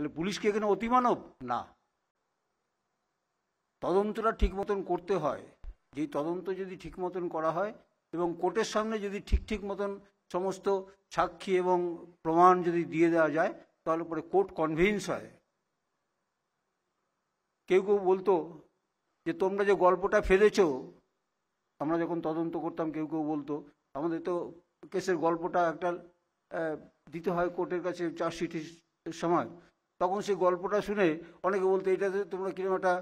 তাহলে পুলিশ কি এখানে অতিমানব? না, তদন্তটা ঠিক মতন করতে হয়। যেই তদন্ত যদি ঠিক মতন করা হয় এবং কোর্টের সামনে যদি ঠিক মতন সমস্ত সাক্ষী এবং প্রমাণ যদি দিয়ে দেওয়া যায়, তাহলে পরে কোর্ট কনভিন্স হয়। কেউ বলতো যে তোমরা যে গল্পটা ফেলেছো, আমরা যখন তদন্ত করতাম কেউ বলতো আমাদের তো কেসের গল্পটা একটা দিতে হয় কোর্টের কাছে চার্জশিটের সময়, তখন সেই গল্পটা শুনে অনেকে বলতো এটাতে তোমরা কিরকম একটা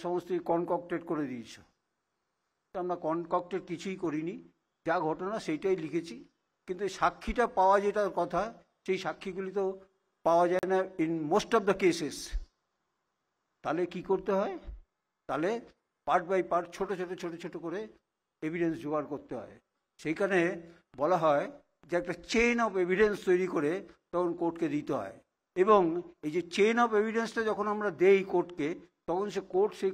সমস্ত কনকক্টেড করে দিয়েছ। তো আমরা কনকক্টেড কিছুই করিনি, যা ঘটনা সেইটাই লিখেছি। কিন্তু সাক্ষীটা পাওয়া যেটা কথা, সেই সাক্ষীগুলি তো পাওয়া যায় না in most of the cases. তাহলে কি করতে হয়? তাহলে পার্ট বাই পার্ট ছোট করে এভিডেন্স জোগাড় করতে হয়। সেইখানে বলা হয় যে একটা চেইন অফ এভিডেন্স তৈরি করে তখন কোর্টকে দিতে হয়। এবং এই যে চেইন অফ এভিডেন্সটা যখন আমরা দেই কোর্টকে, তখন সে কোর্ট সেই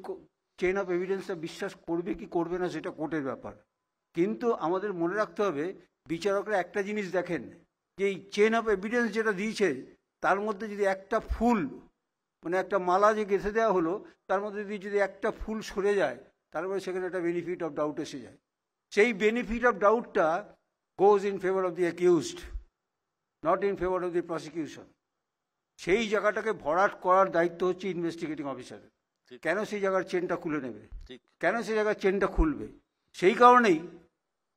চেইন অফ এভিডেন্সটা বিশ্বাস করবে কি করবে না সেটা কোর্টের ব্যাপার। কিন্তু আমাদের মনে রাখতে হবে, বিচারকরা একটা জিনিস দেখেন, যে এই চেইন অফ এভিডেন্স যেটা দিয়েছে তার মধ্যে যদি একটা ফুল, মানে একটা মালা যে গেঁথে দেওয়া হলো, তার মধ্যে যদি একটা ফুল সরে যায়, তারপরে সেখানে একটা বেনিফিট অফ ডাউট এসে যায়। সেই বেনিফিট অফ ডাউটটা goes in favour of the accused, not in favour of the prosecution. সেই জায়গাটাকে ভরাট করার দায়িত্ব হচ্ছে ইনভেস্টিগেটিং অফিসারের। কেন সেই জায়গার চেনটা খুলে নেবে, কেন সেই জায়গার চেনটা খুলবে? সেই কারণেই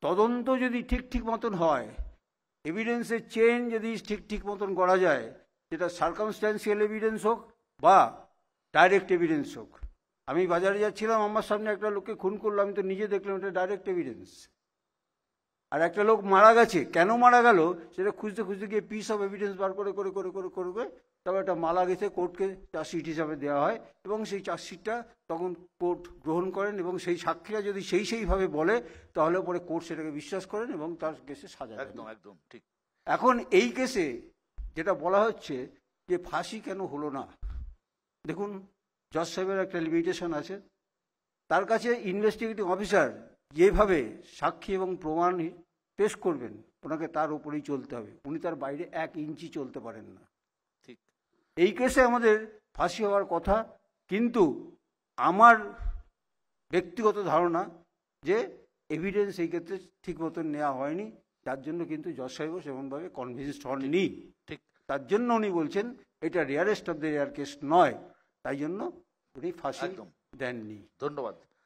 তদন্ত যদি ঠিক মতন হয়, এভিডেন্সের চেন যদি ঠিক মতন করা যায়, যেটা সার্কামস্ট্যান্সিয়াল এভিডেন্স হোক বা ডাইরেক্ট এভিডেন্স হোক। আমি বাজারে যাচ্ছিলাম, আমার সামনে একটা লোককে খুন করলো, আমি তো নিজে দেখলাম এটা ডাইরেক্ট এভিডেন্স। আর একটা লোক মারা গেছে, কেন মারা গেল সেটা খুঁজতে গিয়ে পিস অফ এভিডেন্স বার করে তারপর একটা মালা গেছে কোর্টকে চার্জশিট হিসাবে দেওয়া হয়, এবং সেই চার্জশিটটা তখন কোর্ট গ্রহণ করেন, এবং সেই সাক্ষীরা যদি সেইভাবে বলে, তাহলে পরে কোর্ট সেটাকে বিশ্বাস করেন এবং তার কেসে সাজা দেন। একদম ঠিক। এখন এই কেসে যেটা বলা হচ্ছে যে ফাঁসি কেন হলো না, দেখুন জজ সাহেবের একটা লিমিটেশন আছে। তার কাছে ইনভেস্টিগেটিং অফিসার যেভাবে সাক্ষী এবং প্রমাণ পেশ করবেন, ওনাকে তার উপরেই চলতে হবে। উনি তার বাইরে 1 ইঞ্চি চলতে পারেন না। ঠিক। এই কেসে আমাদের ফাঁসি হওয়ার কথা, কিন্তু আমার ব্যক্তিগত ধারণা যে এভিডেন্স এই ক্ষেত্রে ঠিক মতন নেওয়া হয়নি, যার জন্য কিন্তু জজ সাহেবও সেমনভাবে কনভিন্সড হননি। ঠিক, তার জন্য উনি বলছেন এটা rarest of the rare case নয়, তাই জন্য উনি ফাঁসি দেননি। ধন্যবাদ।